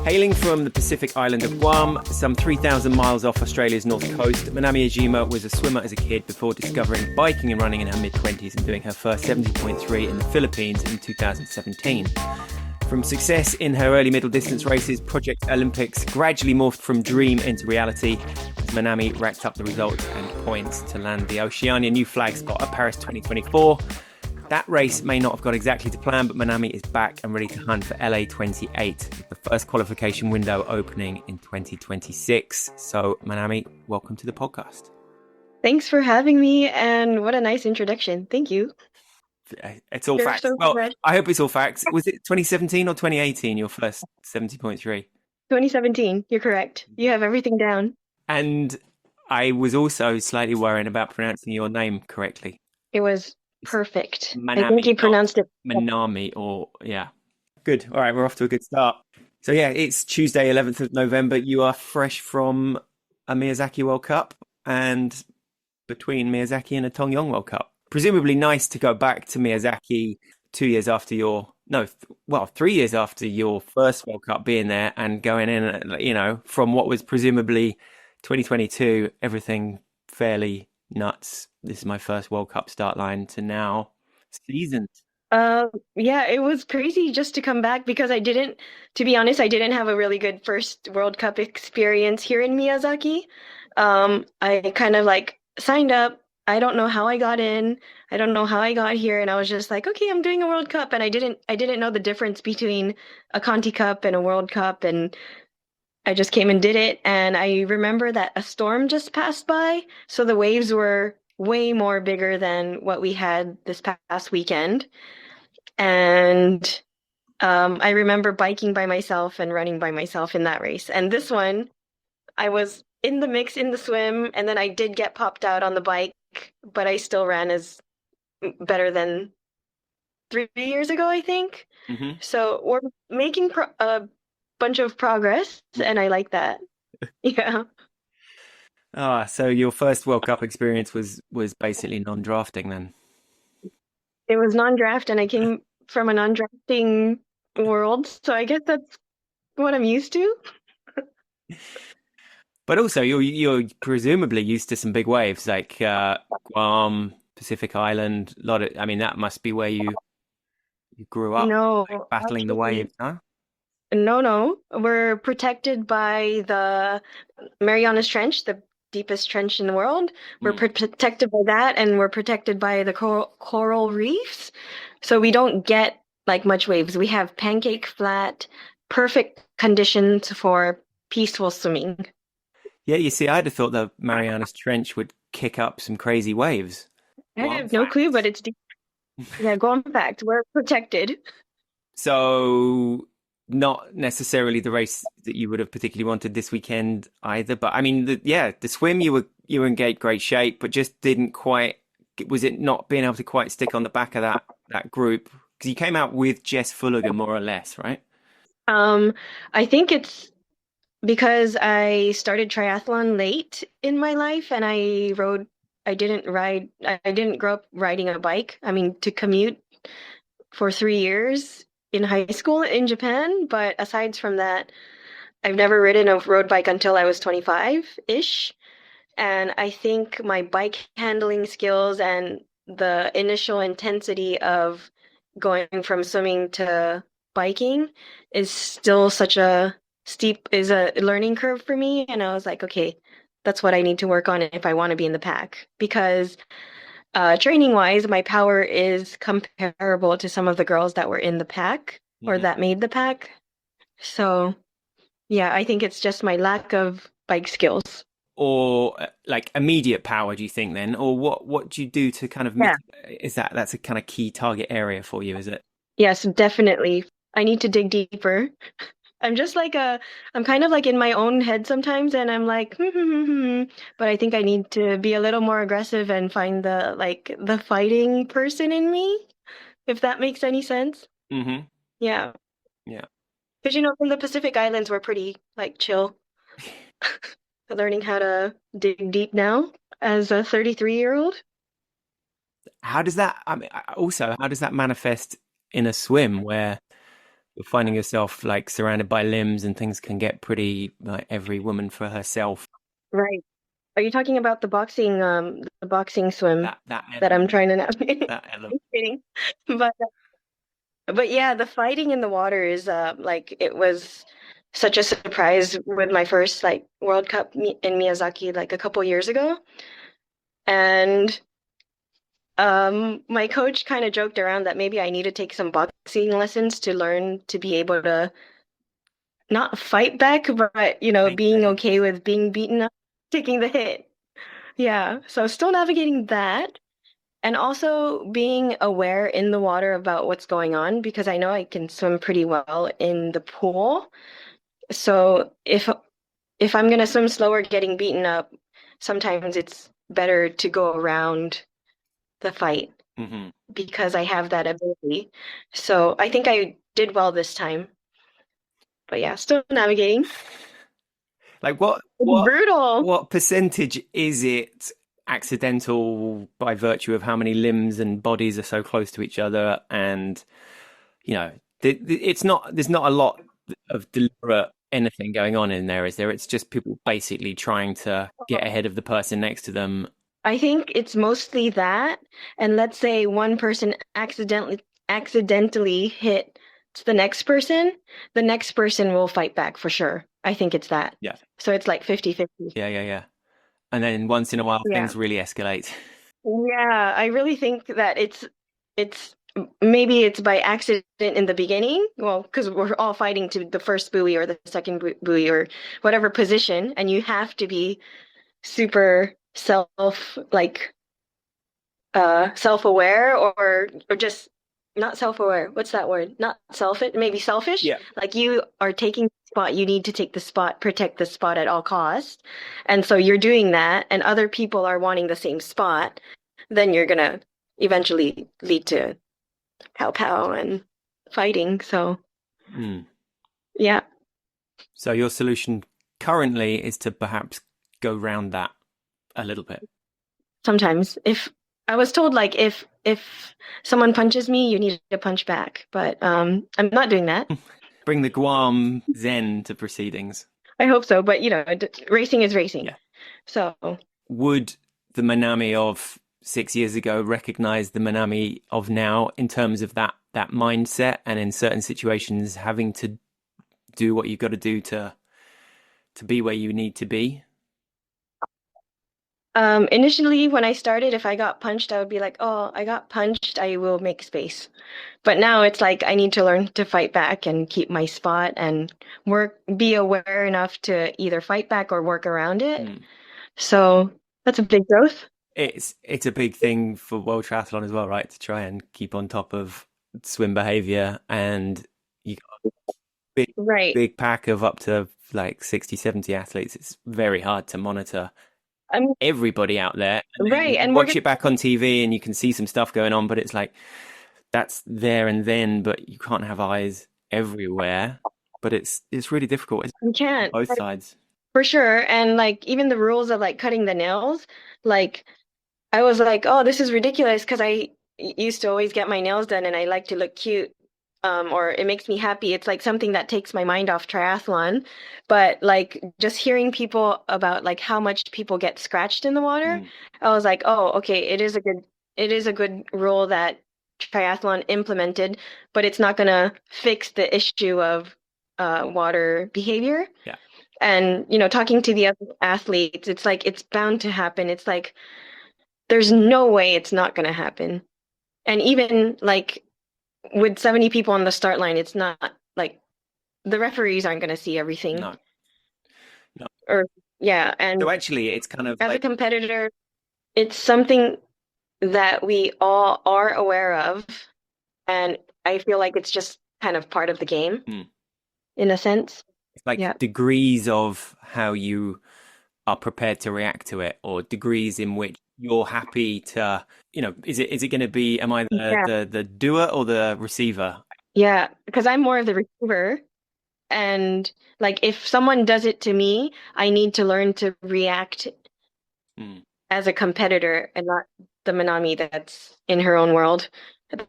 Hailing from the Pacific island of Guam, some 3,000 miles off Australia's north coast, MANAMI IIJIMA was a swimmer as a kid before discovering biking and running in her mid-20s and doing her first 70.3 in the Philippines in 2017. From success in her early middle distance races, Project Olympics gradually morphed from dream into reality as MANAMI racked up the results and points to land the Oceania new flag spot at Paris 2024. That race may not have gone exactly to plan, but MANAMI is back and ready to hunt for LA 28, with the first qualification window opening in 2026. So, MANAMI, welcome to the podcast. Thanks for having me, and what a nice introduction. Thank you. It's all facts. So well, I hope it's all facts. Was it 2017 or 2018, your first 70.3? 2017, you're correct. You have everything down. And I was also slightly worried about pronouncing your name correctly. It was perfect. MANAMI, I think you pronounced it. MANAMI, or yeah. Good. All right, we're off to a good start. So yeah, it's Tuesday, 11th of November. You are fresh from a Miyazaki World Cup and between Miyazaki and a Tongyong World Cup. Presumably nice to go back to Miyazaki 3 years after your first World Cup being there and going in, from what was presumably 2022, everything fairly nuts. This is my first World Cup start line to now seasoned. Yeah, it was crazy just to come back because to be honest, I didn't have a really good first World Cup experience here in Miyazaki. I kind of signed up. I don't know how I got in. I don't know how I got here. And I was just like, okay, I'm doing a World Cup. And I didn't know the difference between a Conti Cup and a World Cup. And I just came and did it. And I remember that a storm just passed by. So the waves were way more bigger than what we had this past weekend. And I remember biking by myself and running by myself in that race. And this one, I was in the mix in the swim. And then I did get popped out on the bike, but I still ran as better than 3 years ago, I think. Mm-hmm. So we're making a bunch of progress, and I like that. Yeah. So your first World Cup experience was basically non-drafting then? It was non-draft, and I came from a non-drafting world, so I guess that's what I'm used to. But also, you're presumably used to some big waves like Guam, Pacific Island. That must be where you grew up. No, battling the waves, huh? No. We're protected by the Marianas Trench, the deepest trench in the world. We're protected by that, and we're protected by the coral reefs. So we don't get much waves. We have pancake flat, perfect conditions for peaceful swimming. Yeah, you see, I'd have thought the Marianas Trench would kick up some crazy waves. I have no clue, but it's deep. Yeah, Guam fact, we're protected. So not necessarily the race that you would have particularly wanted this weekend either. But I mean, the swim, you were in great shape, but just didn't quite. Was it not being able to quite stick on the back of that group? Because you came out with Jess Fulliger, more or less, right? I think it's because I started triathlon late in my life, and I didn't grow up riding a bike. I mean, to commute for 3 years in high school in Japan. But aside from that, I've never ridden a road bike until I was 25-ish. And I think my bike handling skills and the initial intensity of going from swimming to biking is still such a learning curve for me. And I was like, okay, that's what I need to work on if I want to be in the pack. Because training wise, my power is comparable to some of the girls that were in the pack or that made the pack. So yeah, I think it's just my lack of bike skills. Or immediate power, do you think then? Or what do you do to kind of is that's a kind of key target area for you, is it? Yes, definitely. I need to dig deeper. I'm just I'm kind of in my own head sometimes, and I'm like, but I think I need to be a little more aggressive and find the fighting person in me, if that makes any sense. Mm-hmm. Yeah. Yeah. Because, in the Pacific Islands, we're pretty chill. Learning how to dig deep now as a 33-year-old. How does that manifest in a swim where you're finding yourself like surrounded by limbs and things can get pretty like every woman for herself. Right. Are you talking about the boxing swim That that I'm element, trying to navigate? that element. Just kidding. But but yeah, the fighting in the water is like it was such a surprise with my first like World Cup in Miyazaki like a couple years ago. And my coach kind of joked around that maybe I need to take some boxing lessons to learn to be able to not fight back, but being Maintain. okay with being beaten up, taking the hit. Yeah, so still navigating that. And also being aware in the water about what's going on because I know I can swim pretty well in the pool. So if I'm gonna swim slower getting beaten up, sometimes it's better to go around the fight Hmm. because I have that ability. So I think I did well this time. But yeah, still navigating. Like It's brutal. what percentage is it accidental by virtue of how many limbs and bodies are so close to each other? And it's not, there's not a lot of deliberate anything going on in there, is there? It's just people basically trying to get ahead of the person next to them. I think it's mostly that. And let's say one person accidentally hit the next person will fight back for sure. I think it's that. Yeah. So it's like 50-50. Yeah. And then once in a while, Yeah. things really escalate. Yeah, I really think that it's maybe it's by accident in the beginning. Well, because we're all fighting to the first buoy or the second buoy or whatever position, and you have to be super self-aware or just not self-aware. What's that word? Not selfish, maybe selfish. Yeah. Like you are taking the spot, you need to take the spot, protect the spot at all costs. And so you're doing that, and other people are wanting the same spot, then you're gonna eventually lead to pow pow and fighting. So Mm. yeah, So your solution currently is to perhaps go round that a little bit. sometimes if I was told like if someone punches me, you need to punch back, but I'm not doing that. Bring the Guam Zen to proceedings. I hope so, but racing is racing. Yeah. So, Would the Manami of 6 years ago recognize the Manami of now in terms of that mindset and in certain situations having to do what you've got to do to be where you need to be? initially when I started, if I got punched, I would be like, "Oh, I got punched, I will make space." But now it's like I need to learn to fight back and keep my spot and be aware enough to either fight back or work around it. Hmm. So, that's a big growth. It's a big thing for World Triathlon as well, right? To try and keep on top of swim behavior, and you got a Right. big pack of up to like 60, 70 athletes. It's very hard to monitor I mean, everybody out there. And then right, you and watch it back on TV and you can see some stuff going on, but it's like that's there and then, but you can't have eyes everywhere. But it's really difficult we can't. both sides. For sure. And like even the rules of like cutting the nails, like I was like, oh, this is ridiculous because used to always get my nails done and I like to look cute. Or it makes me happy. It's like something that takes my mind off triathlon. But like just hearing people about like how much people get scratched in the water, Mm. I was like, oh, okay, it is a good rule that triathlon implemented, but it's not gonna fix the issue of water behavior. Yeah. And, talking to the other athletes, it's like it's bound to happen. It's like there's no way it's not going to happen. And even like with 70 people on the start line, it's not like the referees aren't going to see everything. No. No. Or yeah, and So actually, it's kind of as a like competitor, it's something that we all are aware of, and I feel like it's just kind of part of the game mm, in a sense. it's like Yeah. degrees of how you are prepared to react to it, or degrees in which you're happy to, is it going to be, am I Yeah. the doer or the receiver? Yeah, because I'm more of the receiver. And like if someone does it to me, I need to learn to react Mm. as a competitor and not the Manami that's in her own world,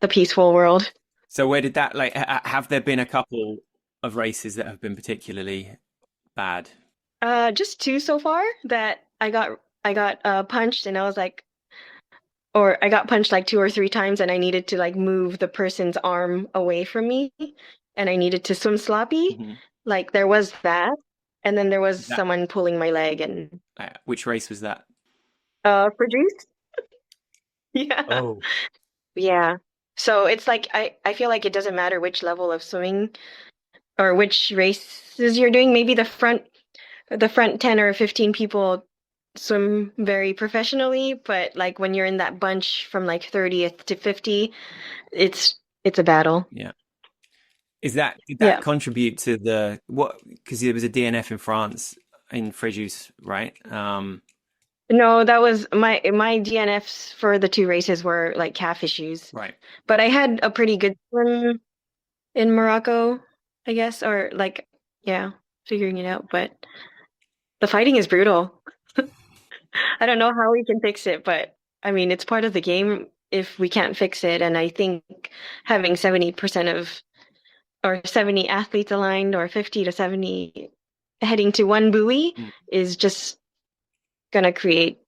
the peaceful world. So where did that like have there been a couple of races that have been particularly bad? Just two so far that I got punched and I was like, or I got punched like two or three times and I needed to like move the person's arm away from me and I needed to swim sloppy. Hmm. Like there was that. And then there was That someone pulling my leg and which race was that? produce. Yeah. Oh, Yeah. So it's like I feel like it doesn't matter which level of swimming or which races you're doing. Maybe the front 10 or 15 people swim very professionally, but like when you're in that bunch from like 30th to 50, it's a battle. yeah. Is that did that Yeah. contribute to the what? Because there was a DNF in France in Fréjus, right? No, that was my DNFs for the two races were like calf issues. Right. But I had a pretty good swim in Morocco, I guess, or like yeah, figuring it out, but the fighting is brutal. I don't know how we can fix it, but I mean, it's part of the game if we can't fix it. And I think having 70% of or 70 athletes aligned or 50 to 70 heading to one buoy Mm. is just gonna create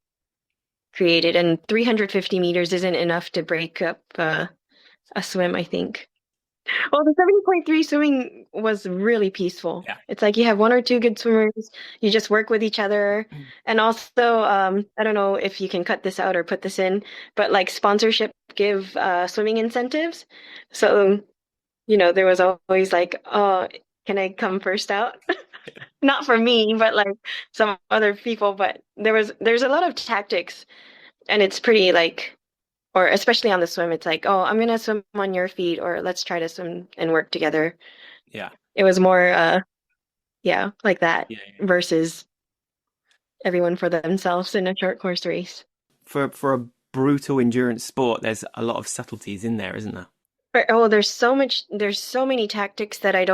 it. And 350 meters isn't enough to break up a swim, I think. Well, the 70.3 swimming was really peaceful. Yeah. It's like you have one or two good swimmers, you just work with each other. And also, I don't know if you can cut this out or put this in, but like sponsorship give swimming incentives. So, there was always like, oh, can I come first out? Not for me, but like some other people. But there's a lot of tactics, and it's pretty like or especially on the swim, it's like, oh, I'm gonna swim on your feet, or let's try to swim and work together. Yeah. It was more, yeah, like that Yeah. versus everyone for themselves in a short course race. For a brutal endurance sport, there's a lot of subtleties in there, isn't there? But, there's so many tactics that I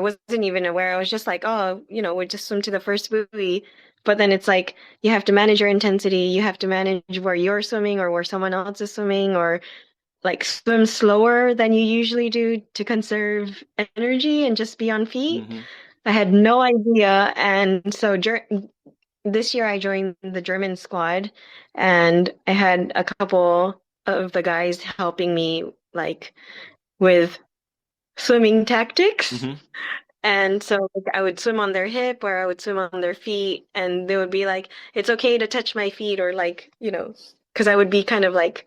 wasn't even aware. I was just like, oh, we just swim to the first buoy. But then it's like you have to manage your intensity, you have to manage where you're swimming or where someone else is swimming, or like swim slower than you usually do to conserve energy and just be on feet. Hmm. I had no idea. And so this year I joined the German squad and I had a couple of the guys helping me like with swimming tactics. Hmm. And so like, I would swim on their hip or I would swim on their feet and they would be like, it's okay to touch my feet or like, because I would be kind of like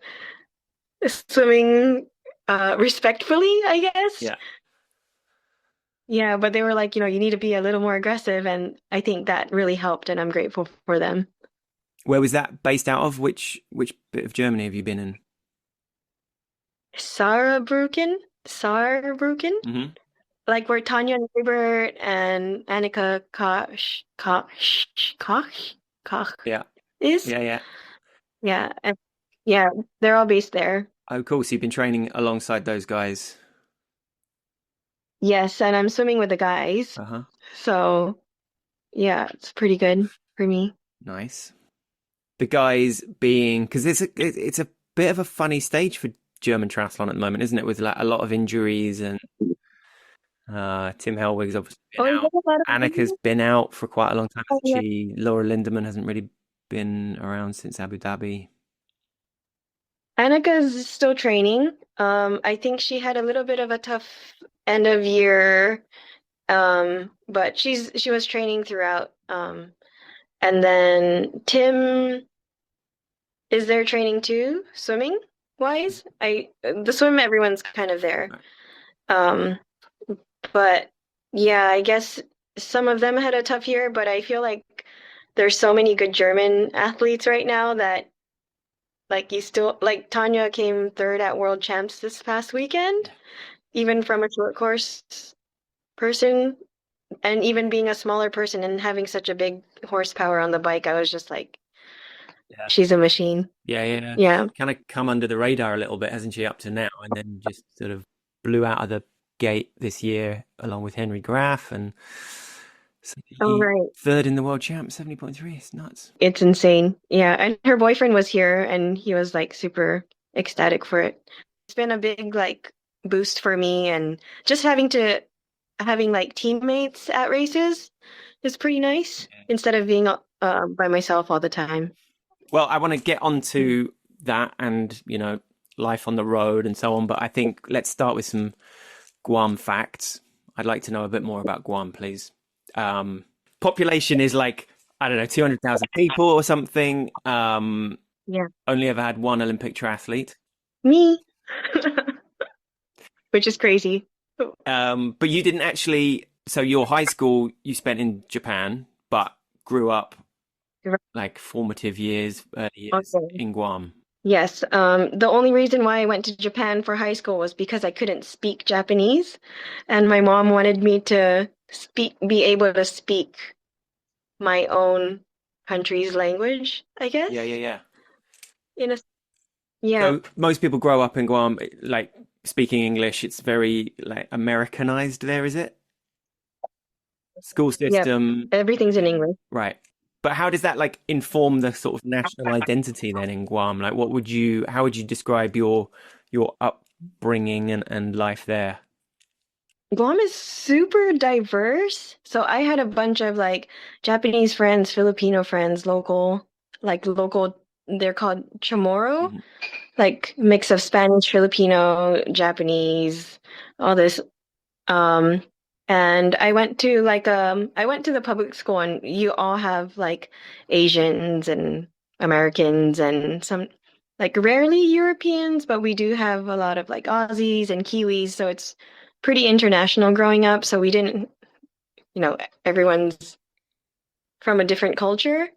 swimming respectfully, I guess. Yeah. Yeah, but they were like, you need to be a little more aggressive, and I think that really helped, and I'm grateful for them. Where was that based out of? Which bit of Germany have you been in? Saarbrücken, Hmm. like where Tanya Neubert and Annika Koch Yeah. is. Yeah. Yeah. Yeah, and yeah, they're all based there. Oh, cool. So you've been training alongside those guys. Yes, and I'm swimming with the guys, Uh-huh. so yeah, it's pretty good for me. Nice. The guys being because it's a bit of a funny stage for German triathlon at the moment, isn't it? With like a lot of injuries and Tim Hellwig's obviously Oh, been you out. got a lot of Annika's been out for quite a long time, oh, hasn't yeah. she? Laura Lindemann hasn't really been around since Abu Dhabi. Annika's still training. I think she had a little bit of a tough end of year, but she was training throughout. And then Tim is there training too, swimming wise. The swim everyone's kind of there. Right. Um, but yeah, I guess some of them had a tough year, but I feel like there's so many good German athletes right now that like you still like Tanya came third at World Champs this past weekend, even from a short course person, and even being a smaller person and having such a big horsepower on the bike, I was just like, Yeah. she's a machine. Yeah, yeah. Yeah. Kind of come under the radar a little bit, hasn't she, up to now? And then just sort of blew out of the gate this year, along with Henry Graf, and Oh, right. third in the world champ, 70.3. It's nuts. It's insane. Yeah. And her boyfriend was here and he was like super ecstatic for it. It's been a big like boost for me, and just having like teammates at races is pretty nice instead of being by myself all the time. Well, I want to get onto that and, life on the road and so on, but I think let's start with some Guam facts. I'd like to know a bit more about Guam, please. Population is like, I don't know, 200,000 people or something. Yeah, Only ever had one Olympic triathlete. me, which is crazy. But you didn't actually, so your high school you spent in Japan, but grew up like formative years, early years Okay. in Guam. Yes, the only reason why I went to Japan for high school was because I couldn't speak Japanese, and my mom wanted me to be able to speak my own country's language, I Yeah, yeah, guess. yeah. In a Yeah, So most people grow up in Guam, like speaking English. It's very like Americanized there, is it? School yep. system, Everything's in English. right. But how does that like inform the sort of national identity then in Guam? Like how would you describe your upbringing and life there? Guam is super diverse. So I had a bunch of like Japanese friends, Filipino friends, local, they're called chamorro, Mhm. like mix of Spanish, Filipino, Japanese, all this. Um, and I went to the public school, and you all have like Asians and Americans and some like rarely Europeans, but we do have a lot of like Aussies and Kiwis, so it's pretty international growing up. So we didn't, you know, everyone's from a different culture.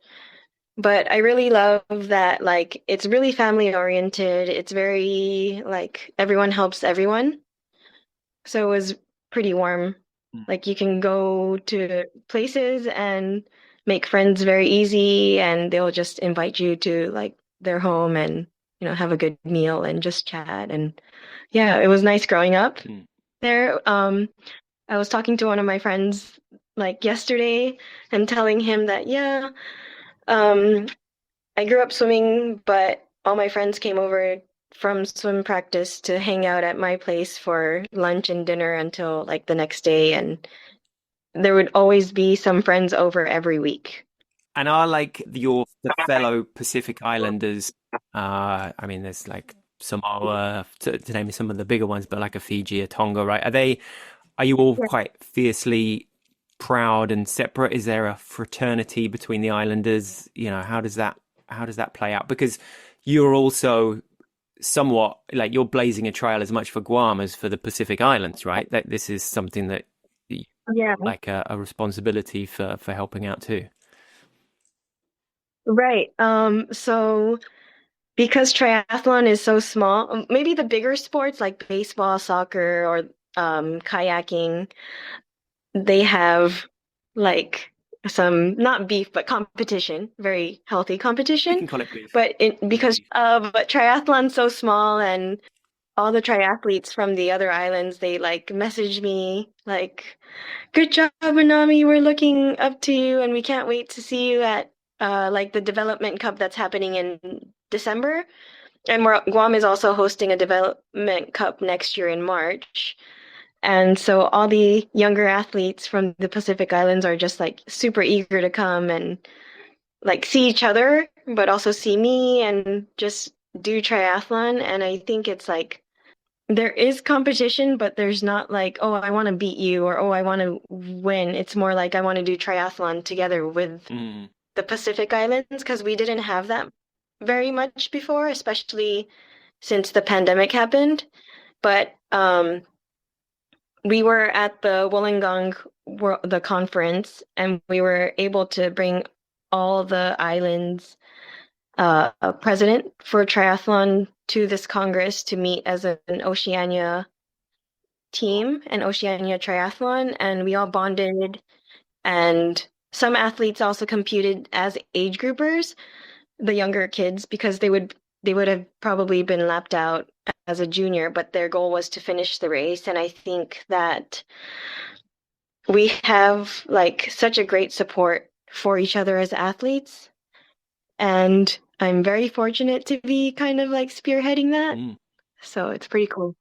But I really love that like it's really family oriented. It's very like everyone helps everyone. So it was pretty warm. Like you can go to places and make friends very easy, and they'll just invite you to like their home and, have a good meal and just chat. And yeah, it was nice growing up Mm. there. I was talking to one of my friends like yesterday and telling him that, yeah, um, I grew up swimming, but all my friends came over from swim practice to hang out at my place for lunch and dinner until like the next day, and there would always be some friends over every week. And are like the fellow Pacific Islanders, I mean, there's like Samoa, to name some of the bigger ones, but like a Fiji, a Tonga, right? Are you all Yeah. quite fiercely proud and separate? Is there a fraternity between the islanders? How does that play out? Because you're also somewhat like you're blazing a trail as much for Guam as for the Pacific Islands, right? That this is something that you Yeah, like a responsibility for helping out too. right. So because triathlon is so small, maybe the bigger sports like baseball, soccer, or kayaking, they have like some not beef but competition, very healthy We competition. can call it beef. But triathlon's so small, and all the triathletes from the other islands, they like message me like, "Good job, Manami. We're looking up to you, and we can't wait to see you at like the Development Cup that's happening in December." And Guam is also hosting a Development Cup next year in March. And so all the younger athletes from the Pacific Islands are just like super eager to come and like see each other, but also see me and just do triathlon. And I think it's like there is competition, but there's not like, oh, I want to beat you, or oh, I want to win. It's more like I want to do triathlon together with Mm. the Pacific Islands, because we didn't have that very much before, especially since the pandemic happened. But we were at the Wollongong the conference, and we were able to bring all the islands president for triathlon to this congress to meet as an Oceania team, an Oceania triathlon, and we all bonded. And some athletes also competed as age groupers, the younger kids, because they would have probably been lapped out as a junior, but their goal was to finish the race. And I think that we have like such a great support for each other as athletes. And I'm very fortunate to be kind of like spearheading that. Mm. So it's pretty cool.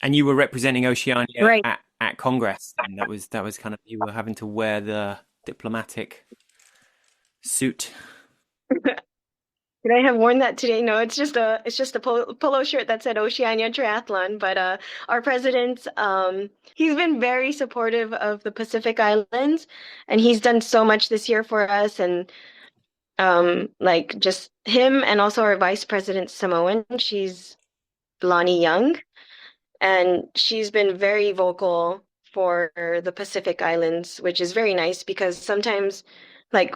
And you were representing Oceania Right. at Congress, and that was kind of you were having to wear the diplomatic suit. Could I have worn that today? No, it's just a polo shirt that said Oceania Triathlon. But our president, he's been very supportive of the Pacific Islands, and he's done so much this year for us. And like just him, and also our vice president Samoan. She's Lonnie Young, and she's been very vocal for the Pacific Islands, which is very nice because sometimes, like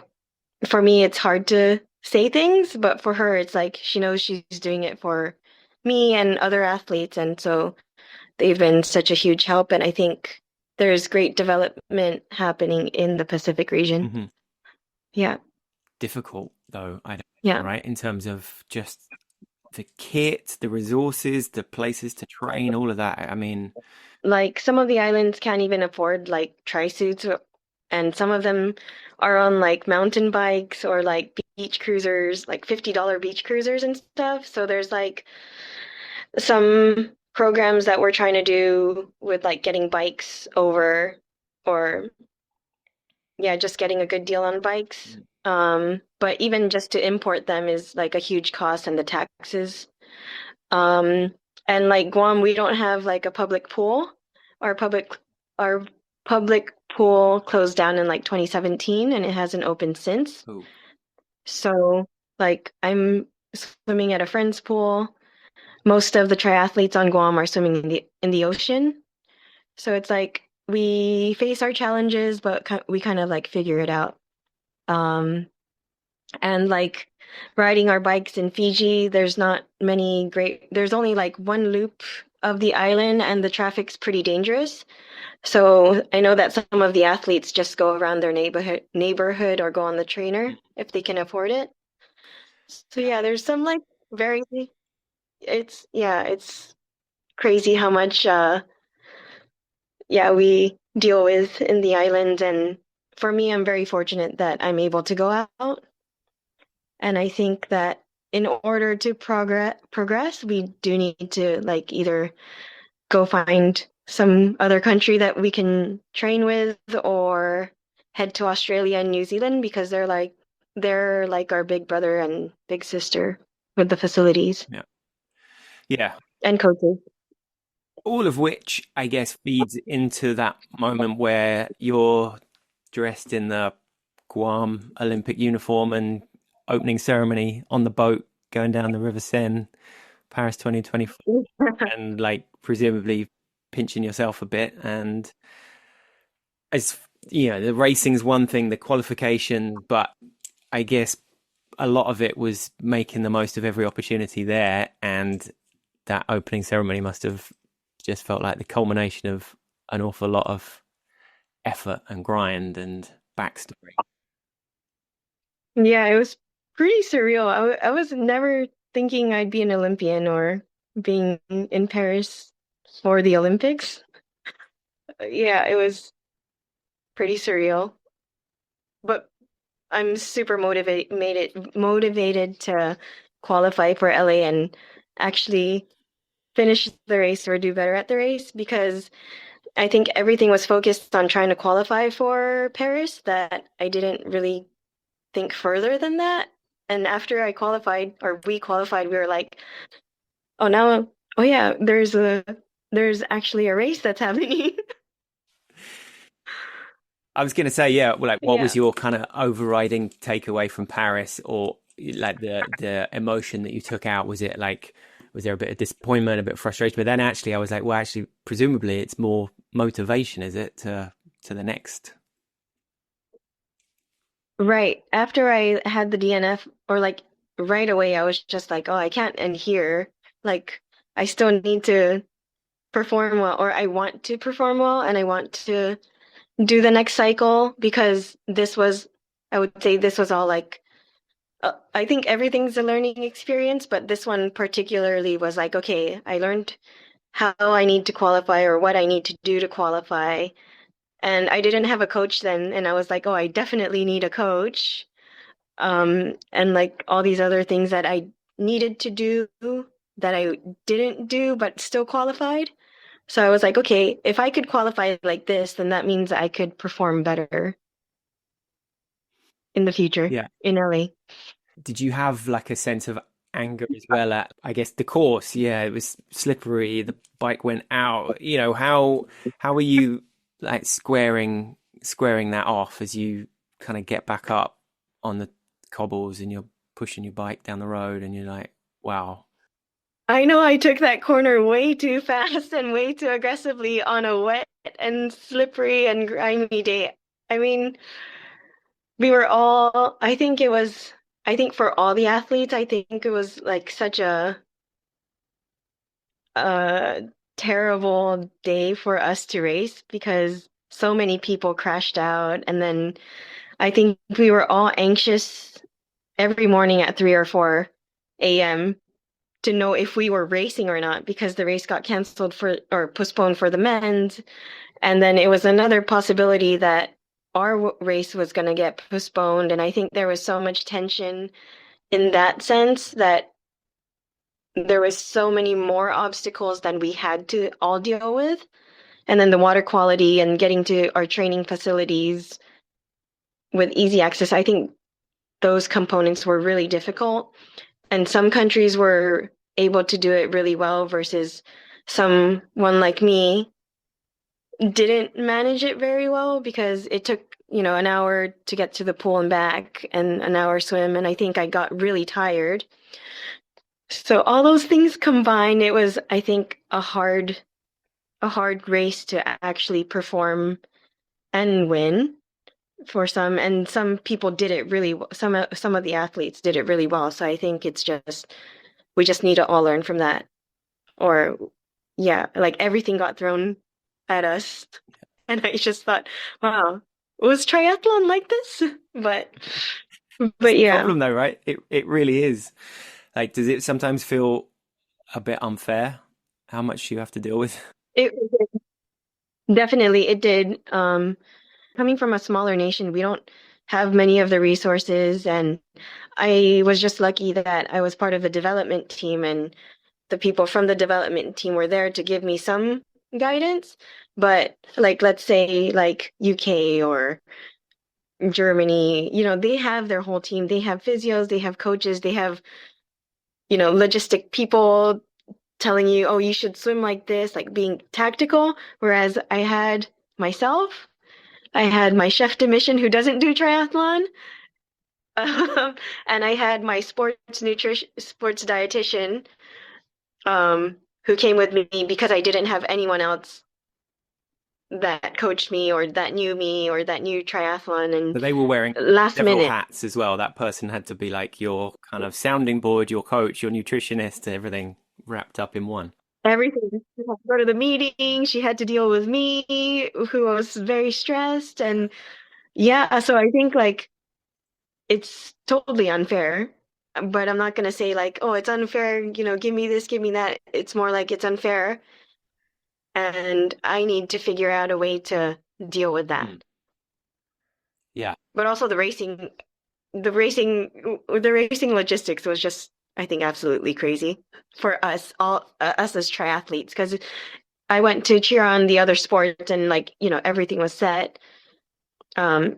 for me, it's hard to say things, but for her, it's like she knows she's doing it for me and other athletes. And so they've been such a huge help. And I think there's great development happening in the Pacific region. Hmm. Yeah. Difficult though, I don't Yeah. right in terms of just the kit, the resources, the places to train, all of that. I mean, Like some of the islands can't even afford like tri-suits, and some of them are on like mountain bikes or like beach cruisers, like $50 beach cruisers and stuff. So there's like some programs that we're trying to do with like getting bikes over, or yeah, just getting a good deal on bikes. But even just to import them is like a huge cost, and the taxes. Um, and like Guam, we don't have like a public pool. Our public our public pool closed down in like 2017, and it hasn't opened since. oh, So like I'm swimming at a friend's pool. Most of the triathletes on Guam are swimming in the ocean. So it's like we face our challenges, but we kind of like figure it out. Um, and like riding our bikes in Fiji, there's only like one loop of the island, and the traffic's pretty dangerous. So I know that some of the athletes just go around their neighborhood or go on the trainer if they can afford it. So yeah, there's some like very it's crazy how much yeah, we deal with in the island. And for me, I'm very fortunate that I'm able to go out. And I think that in order to progress, we do need to like either go find some other country that we can train with, or head to Australia and New Zealand because they're like our big brother and big sister with the facilities yeah, yeah. and coaches. All of which, I guess, feeds into that moment where you're dressed in the Guam Olympic uniform and opening ceremony on the boat going down the River Seine, Paris 2024, and like presumably pinching yourself a bit. And as you know, the racing's one thing, the qualification, but I guess a lot of it was making the most of every opportunity there. And that opening ceremony must have just felt like the culmination of an awful lot of effort and grind and backstory. Yeah, it was pretty surreal. I was never thinking I'd be an Olympian or being in Paris for the Olympics. Yeah, it was pretty surreal. But I'm super motivated to qualify for LA and actually finish the race or do better at the race, because I think everything was focused on trying to qualify for Paris, that I didn't really think further than that. And after I qualified, or we qualified, we were like, oh, now, oh yeah, there's actually a race that's happening. I was going to say, yeah, well, like, what Yeah. was your kind of overriding takeaway from Paris, or like the emotion that you took out? Was it like, was there a bit of disappointment, a bit of frustration? But then actually, I was like, well, actually, presumably, it's more motivation, is it, to the next? Right. After I had the DNF, or like right away, I was just like, oh, I can't end here. Like, I still need to perform well, or I want to perform well, and I want to do the next cycle, because I would say this was all like, I think everything's a learning experience, but this one particularly was like, okay, I learned how I need to qualify or what I need to do to qualify. And I didn't have a coach then, and I was like, oh, I definitely need a coach. And like all these other things that I needed to do that I didn't do, but still qualified. So I was like, okay, if I could qualify like this, then that means I could perform better in the future Yeah. in LA. Did you have like a sense of anger as well at, I guess, the course? Yeah, it was slippery. The bike went out. How were you like squaring that off as you kind of get back up on the cobbles and you're pushing your bike down the road and you're like, wow. I know I took that corner way too fast and way too aggressively on a wet and slippery and grimy day. I mean, we were all, I think for all the athletes, I think it was like such a terrible day for us to race because so many people crashed out. And then I think we were all anxious every morning at 3 or 4 a.m. to know if we were racing or not because the race got canceled for or postponed for the men's. And then it was another possibility that our race was going to get postponed. And I think there was so much tension in that sense that there was so many more obstacles than we had to all deal with. And then the water quality and getting to our training facilities with easy access, I think those components were really difficult. And some countries were able to do it really well versus someone like me didn't manage it very well because it took, an hour to get to the pool and back and an hour swim. And I think I got really tired. So all those things combined, it was, I think, a hard race to actually perform and win for some. And some people did it really well. Some of the athletes did it really well. So I think it's just we just need to all learn from that. Or yeah, like everything got thrown at us. And I just thought, wow, was triathlon like this? But That's the yeah, problem though, right? It really is. Like, does it sometimes feel a bit unfair how much you have to deal with? it definitely it did. Coming from a smaller nation, we don't have many of the resources, and I was just lucky that I was part of the development team, and the people from the development team were there to give me some guidance. But like, let's say like UK or Germany, they have their whole team. They have physios, they have coaches, they have, logistic people telling you, oh, you should swim like this, like being tactical. Whereas I had my chef de mission who doesn't do triathlon. And I had my sports dietitian, who came with me because I didn't have anyone else that coached me or that knew me or that knew triathlon. So And they were wearing last several minute, hats as well. That person had to be like your kind of sounding board, your coach, your nutritionist, everything wrapped up in one. everything. She had to go to the meeting. She had to deal with me, who was very stressed. And yeah, so I think like it's totally unfair. But I'm not gonna say like, oh, it's unfair, give me this, give me that. It's more like it's unfair, and I need to figure out a way to deal with that. Mm. Yeah. But also the racing logistics was just, I think, absolutely crazy for us as triathletes, because I went to cheer on the other sports and like, everything was set. Um,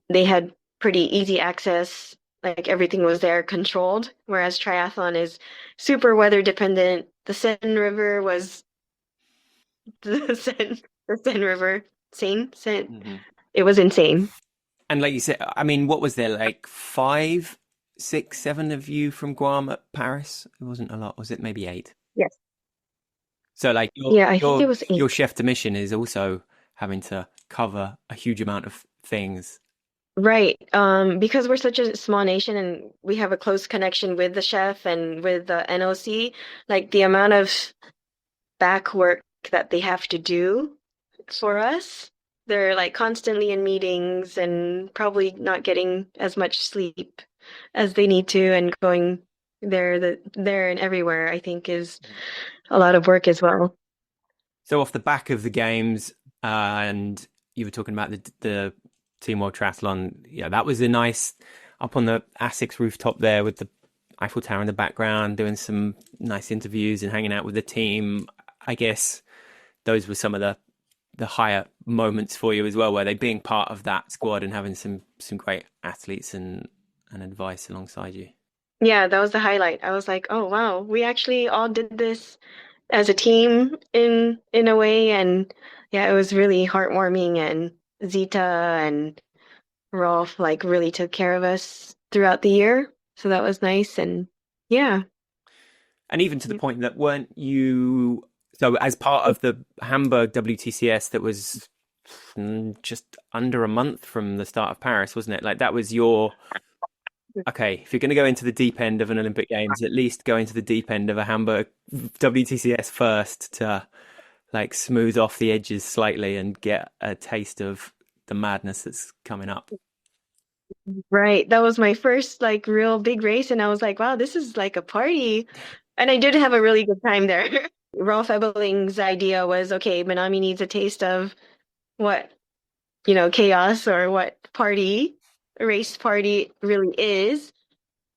they had pretty easy access, like everything was there controlled, whereas triathlon is super weather dependent. The Seine River was the Seine River, Seine. Hmm. It was insane. And like you said, I mean, what was there, like five, six, seven of you from Guam at Paris? It wasn't a lot, was it? Maybe eight. Yes. So like Yeah, I think it was your 8. chef de mission is also having to cover a huge amount of things. Right. Because we're such a small nation and we have a close connection with the chef and with the NOC, like the amount of back work that they have to do for us, they're like constantly in meetings and probably not getting as much sleep as they need to, and going there and everywhere, I think is a lot of work as well. So off the back of the games, and you were talking about the Team World Triathlon. Yeah, that was a nice up on the Essex rooftop there with the Eiffel Tower in the background, doing some nice interviews and hanging out with the team. I guess those were some of the higher moments for you as well? Were they being part of that squad and having some great athletes and advice alongside you? Yeah, that was the highlight. I was like, oh wow, we actually all did this as a team in a way, and yeah, it was really heartwarming. And Zita and Rolf like really took care of us throughout the year, so that was nice. And yeah, And even to the point that weren't you, so as part of the Hamburg WTCS that was just under a month from the start of Paris, wasn't it? Like that was your, okay, if you're going to go into the deep end of an Olympic Games, at least go into the deep end of a Hamburg WTCS first to like smooth off the edges slightly and get a taste of the madness that's coming up. right. That was my first like real big race, and I was like, wow, this is like a party. And I did have a really good time there. Rolf Ebeling's idea was, okay, Manami needs a taste of what, chaos or what race party really is.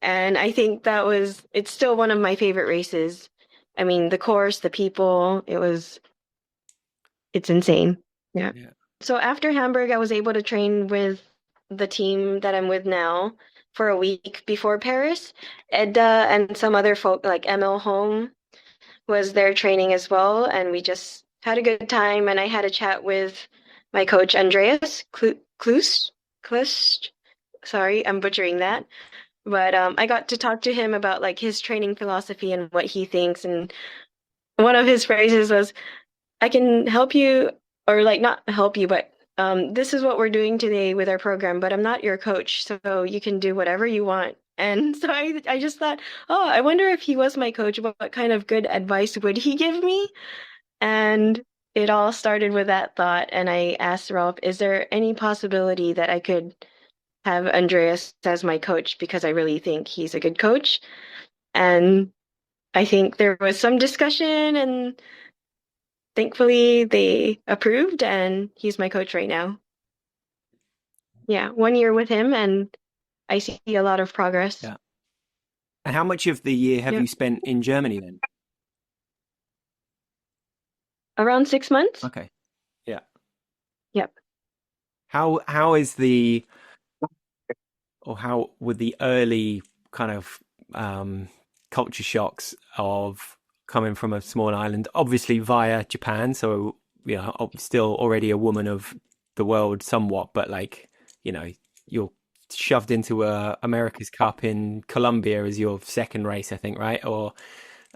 And I think it's still one of my favorite races. I mean, the course, the people, it's insane. Yeah. Yeah. So after Hamburg, I was able to train with the team that I'm with now for a week before Paris. Edda and some other folk like ML Home was there training as well, and we just had a good time. And I had a chat with my coach Andreas Klust. Sorry, I'm butchering that. But I got to talk to him about like his training philosophy and what he thinks. And one of his phrases was, "I can help you, or like not help you, but this is what we're doing today with our program. But I'm not your coach, so you can do whatever you want." And so I just thought, oh, I wonder if he was my coach, what kind of good advice would he give me? And it all started with that thought. And I asked Rolf, is there any possibility that I could have Andreas as my coach? Because I really think he's a good coach. And I think there was some discussion, and thankfully they approved, and he's my coach right now. Yeah, 1 year with him, and I see a lot of progress. Yeah. And how much of the year have Yeah. you spent in Germany then? Around 6 months? Okay. Yeah. Yep. How is the, or how would the early kind of culture shocks of coming from a small island, obviously via Japan, so still already a woman of the world somewhat, but like, you're shoved into a America's Cup in Colombia as your second race, I think, right? Or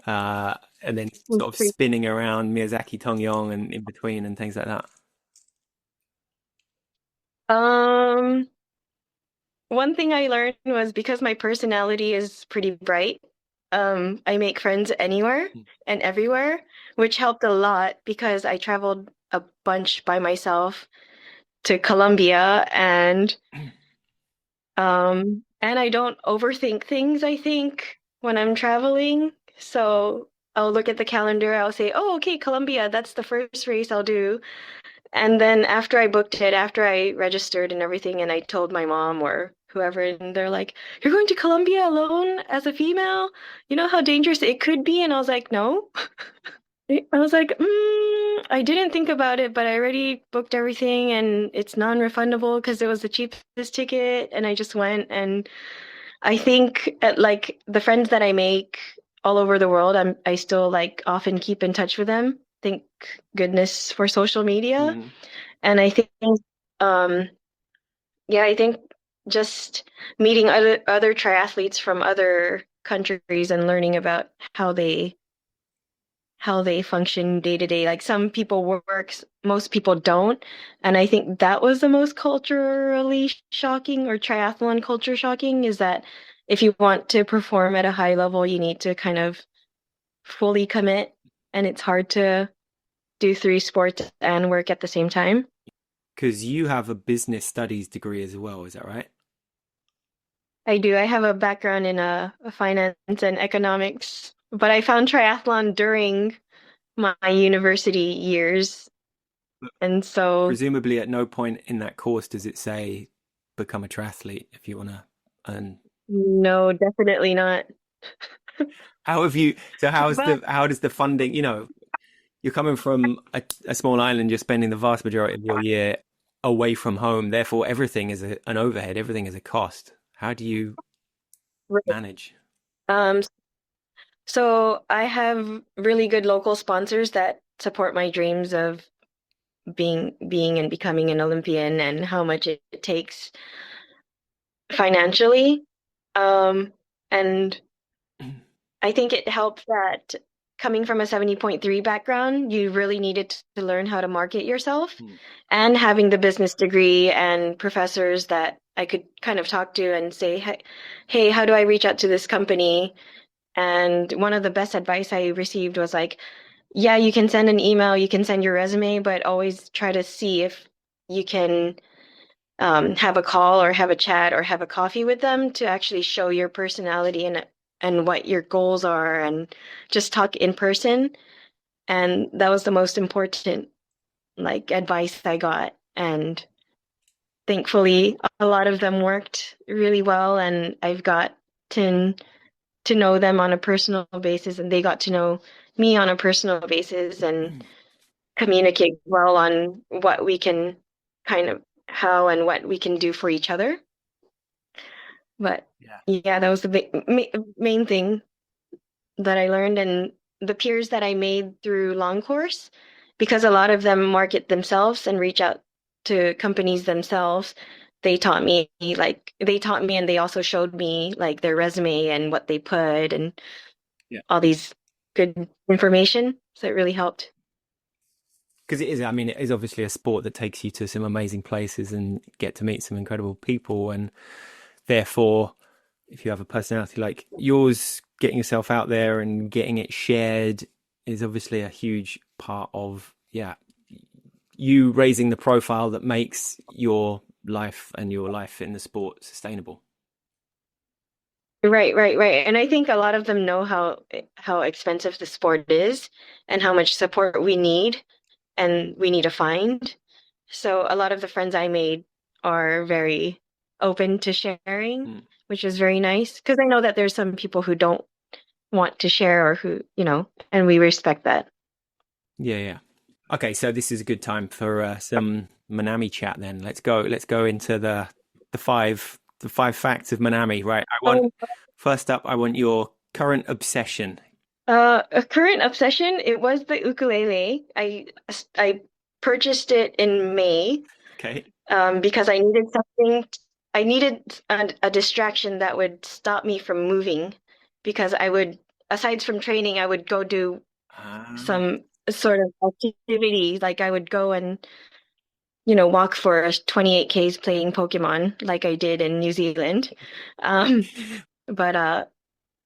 and then sort of spinning around Miyazaki Tongyong and in between and things like that. Um, One thing I learned was because my personality is pretty bright, I make friends anywhere and everywhere, which helped a lot because I traveled a bunch by myself to Colombia, and I don't overthink things, I think, when I'm traveling. So I'll look at the calendar, I'll say, oh, okay, Colombia, that's the first race I'll do. And then after I booked it, after I registered and everything, and I told my mom or whoever, and they're like, "You're going to Colombia alone as a female? You know how dangerous it could be?" And I was like, "No." I was like, I didn't think about it, but I already booked everything, and it's non-refundable because it was the cheapest ticket, and I just went. And I think at like the friends that I make all over the world, I still like often keep in touch with them. Thank goodness for social media. Mm. And I think, um, yeah, I think just meeting other triathletes from other countries and learning about how they function day to day. Like some people work, most people don't. And I think that was the most culturally shocking, or triathlon culture shocking, is that if you want to perform at a high level, you need to kind of fully commit. And it's hard to do three sports and work at the same time. Because you have a business studies degree as well, is that right? I do. I have a background in finance and economics, but I found triathlon during my university years. And so, Presumably, at no point in that course does it say become a triathlete if you want to earn. no, definitely not. How have you? So But how does the funding? You're coming from a small island, you're spending the vast majority of your year away from home. Therefore, everything is an overhead, everything is a cost. How do you Right. manage? Um, so I have really good local sponsors that support my dreams of being and becoming an Olympian and how much it takes financially. And I think it helped that coming from a 70.3 background, you really needed to learn how to market yourself Hmm. and having the business degree and professors that I could kind of talk to and say, hey, how do I reach out to this company? And one of the best advice I received was like, yeah, you can send an email, you can send your resume, but always try to see if you can have a call or have a chat or have a coffee with them to actually show your personality and what your goals are and just talk in person. And that was the most important like advice I got. And thankfully, a lot of them worked really well, and I've got to to know them on a personal basis, and they got to know me on a personal basis and communicate well on what we can kind of how and what we can do for each other. But Yeah. yeah, that was the main thing that I learned. And the peers that I made through long course, because a lot of them market themselves and reach out to companies themselves, they taught me and they also showed me like their resume and what they put and Yeah. all these good information. So it really helped. Because it is, I mean, it is obviously a sport that takes you to some amazing places and get to meet some incredible people. And therefore, if you have a personality like yours, getting yourself out there and getting it shared is obviously a huge part of, yeah, you raising the profile that makes your life and your life in the sport sustainable. Right, right, right. And I think a lot of them know how expensive the sport is and how much support we need and we need to find. So a lot of the friends I made are very open to sharing, Mm. which is very nice because I know that there's some people who don't want to share or who, and we respect that. Yeah, yeah. Okay, so this is a good time for some Manami chat. Then let's go into the five facts of Manami. Right. Um, First up, I want your current obsession. a current obsession, it was the ukulele. I purchased it in May Okay. because I needed something. I needed a distraction that would stop me from moving because aside from training, I would go do Um, some sort of activity. Like I would go and, walk for 28 Ks playing Pokemon like I did in New Zealand. Um, but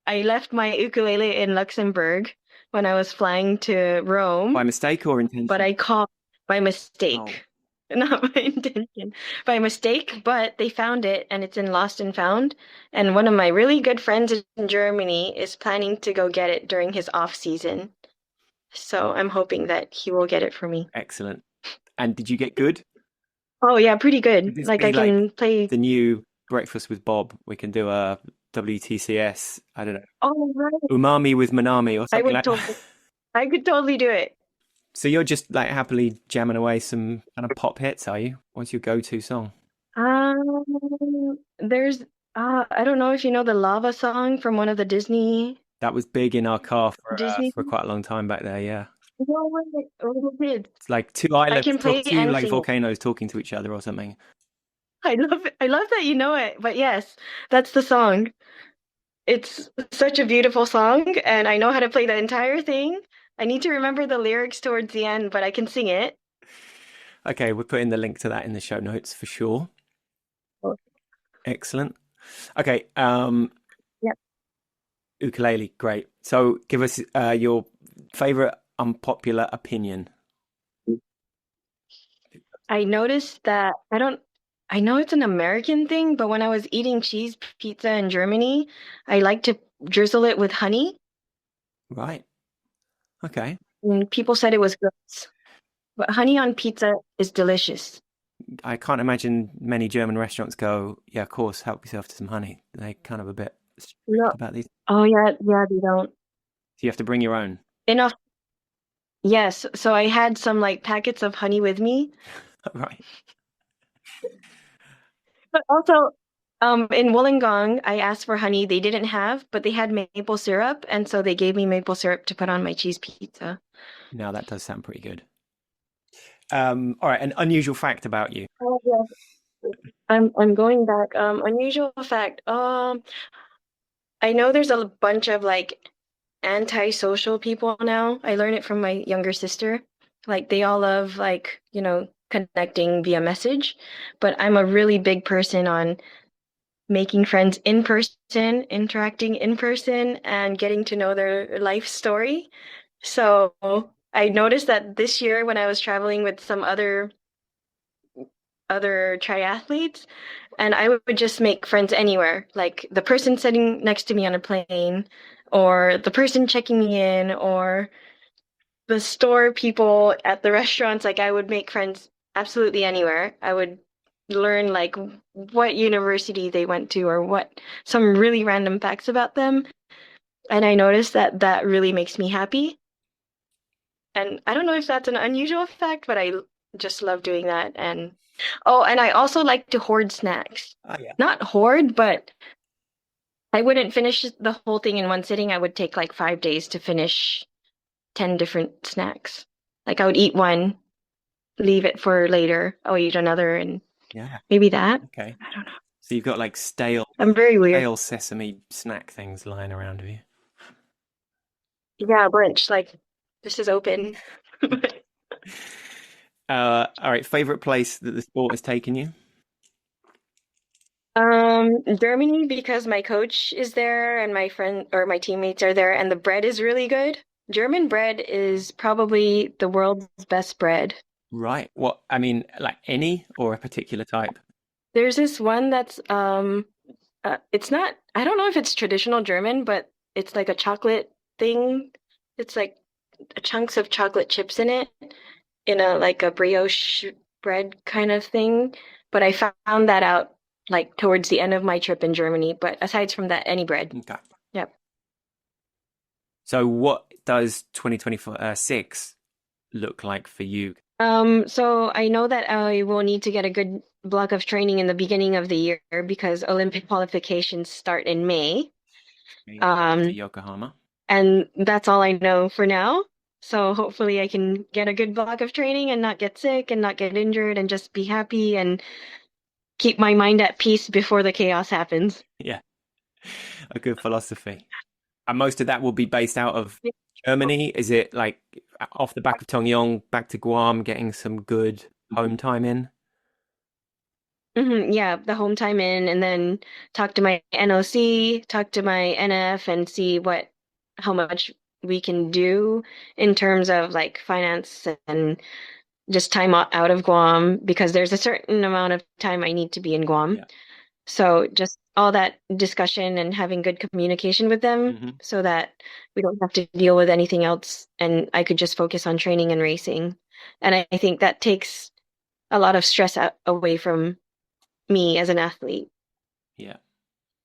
I left my ukulele in Luxembourg when I was flying to by Rome, mistake or but intention? I called by Oh, mistake. Not by intention, by mistake, but they found it and it's in Lost and Found. And one of my really good friends in Germany is planning to go get it during his off season. So I'm hoping that he will get it for me. excellent. And did you get good? Oh yeah, pretty Could good. this Like be I like can play. the new Breakfast with Bob? We can do a WTCS, I don't know, Oh right. umami with Manami or I something would like that. totally I could totally do it. So you're just like happily jamming away some kind of pop hits, are you? What's your go-to song? There's I don't know if you know the Lava song from one of the That was big in our car Disney. for quite a long time back there. Yeah, No way. Oh, it. it's like I can play two and like sing it. volcanoes talking to each other or something. I love it. I love that you know it. But yes, that's the song. It's such a beautiful song, and I know how to play the entire thing. I need to remember the lyrics towards the end, but I can sing it. Okay, we're putting the link to that in the show notes for sure. Excellent. Okay, Yeah. ukulele, great. So give us your favorite unpopular opinion. I noticed that I know it's an American thing, but when I was eating cheese pizza in Germany, I like to drizzle it with honey, Right. Okay. and people said it was gross. But honey on pizza is delicious. I can't imagine many German restaurants go, yeah, of course, help yourself to some honey. They kind of a bit strict No. about these. Oh yeah, yeah, they don't. So you have to bring your own. Enough. Yes, so I had some like packets of honey with me. Right. But also, in Wollongong, I asked for honey. They didn't have, but they had maple syrup, and so they gave me maple syrup to put on my cheese pizza. Now that does sound pretty good. All right, an unusual fact about you. Oh, yes. I'm going back. Unusual fact. I know there's a bunch of like antisocial people now. I learned it from my younger sister. Like they all love like, connecting via message, but I'm a really big person on making friends in person, interacting in person, and getting to know their life story. So I noticed that this year when I was traveling with some other triathletes, and I would just make friends anywhere, like the person sitting next to me on a plane, or the person checking me in, or the store people at the restaurants. Like I would make friends absolutely anywhere. I would learn like what university they went to or what some really random facts about them. And I noticed that that really makes me happy. And I don't know if that's an unusual fact, but I just love doing that. And oh, and I also like to hoard snacks. Oh yeah. Not hoard, but I wouldn't finish the whole thing in one sitting. I would take like 5 days to finish 10 different snacks. Like I would eat one, leave it for later. I'll eat another and Yeah. maybe that. Okay. I don't know. So you've got like I'm very weird. stale sesame snack things lying around with you. Yeah, brunch. Like this is open. All right. Favorite place that the sport has taken you? Germany because my coach is there and my friend or my teammates are there and the bread is really good. German bread is probably the world's best bread. Right. What? I mean, like any or a particular type? There's this one that's it's not I don't know if it's traditional German, but it's like a chocolate thing. It's like chunks of chocolate chips in it in a like a brioche bread kind of thing. But I found that out like towards the end of my trip in Germany. But aside from that, any bread. Okay. Yep. So what does 2026 look like for you? So I know that I will need to get a good block of training in the beginning of the year because Olympic qualifications start in May. For Um, Yokohama. and that's all I know for now. So hopefully I can get a good block of training and not get sick and not get injured and just be happy and keep my mind at peace before the chaos happens. Yeah, a good philosophy. And most of that will be based out of Germany. Is it like off the back of Tongyong back to Guam, getting some good home time in? Yeah, the home time in, and then talk to my NOC, talk to my NF, and see how much we can do in terms of like finance and just time out of Guam because there's a certain amount of time I need to be in Guam. Yeah. So just all that discussion and having good communication with them Hmm. so that we don't have to deal with anything else and I could just focus on training and racing. And I think that takes a lot of stress away from me as an athlete. Yeah.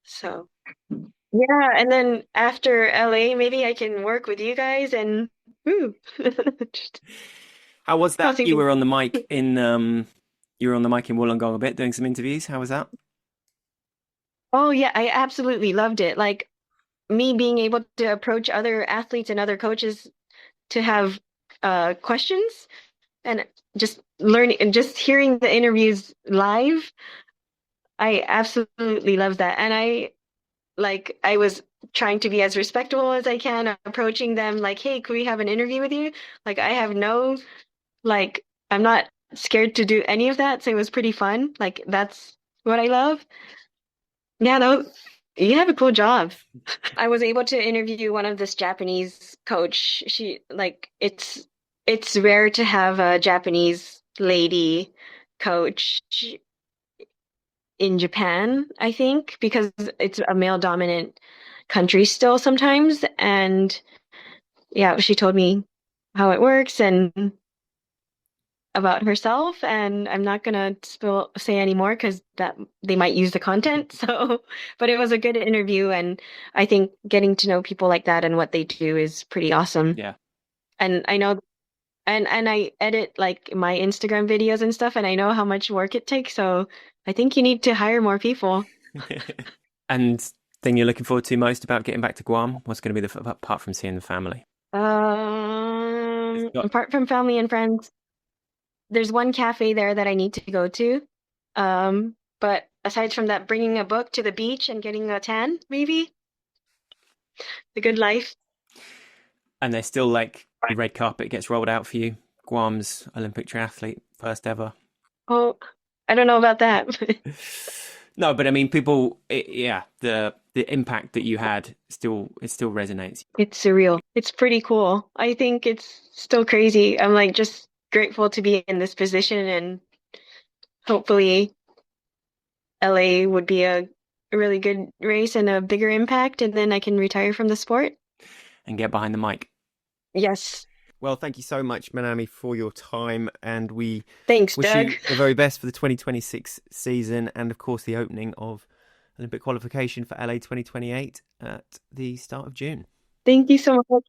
So, yeah, and then after LA, maybe I can work with you guys and woo. Just How was that? crossing fingers. You were on the mic in Wollongong a bit doing some interviews. How was that? Oh yeah, I absolutely loved it. Like me being able to approach other athletes and other coaches to have questions and just learning and just hearing the interviews live. I absolutely love that. And I was trying to be as respectful as I can, approaching them like, "Hey, could we have an interview with you?" Like I have no I'm not scared to do any of that, so it was pretty fun. Like that's what I love. Yeah, you have a cool job. I was able to interview one of this Japanese coach. She like it's rare to have a Japanese lady coach in Japan, I think, because it's a male dominant country still sometimes. And yeah, she told me how it works and about herself. And I'm not gonna say any more because that they might use the content. So, but it was a good interview, and I think getting to know people like that and what they do is pretty awesome. Yeah. And I know. and I edit like my Instagram videos and stuff, and I know how much work it takes. So I think you need to hire more people. And thing you're looking forward to most about getting back to Guam? What's going to be apart from seeing the family? It's got Apart from family and friends, there's one cafe there that I need to go to. But aside from that, bringing a book to the beach and getting a tan, maybe the good life. And there's still like the red carpet gets rolled out for you. Guam's Olympic triathlete, first ever. Oh, I don't know about that. No, but I mean, yeah, the impact that you had still resonates. It's surreal. It's pretty cool. I think it's still crazy. I'm like just grateful to be in this position, and hopefully LA would be a really good race and a bigger impact, and then I can retire from the sport. And get behind the mic. Yes. Well, thank you so much, Manami, for your time, and we Thanks, wish Doug. you the very best for the 2026 season, and of course the opening of Olympic qualification for LA 2028 at the start of June. Thank you so much.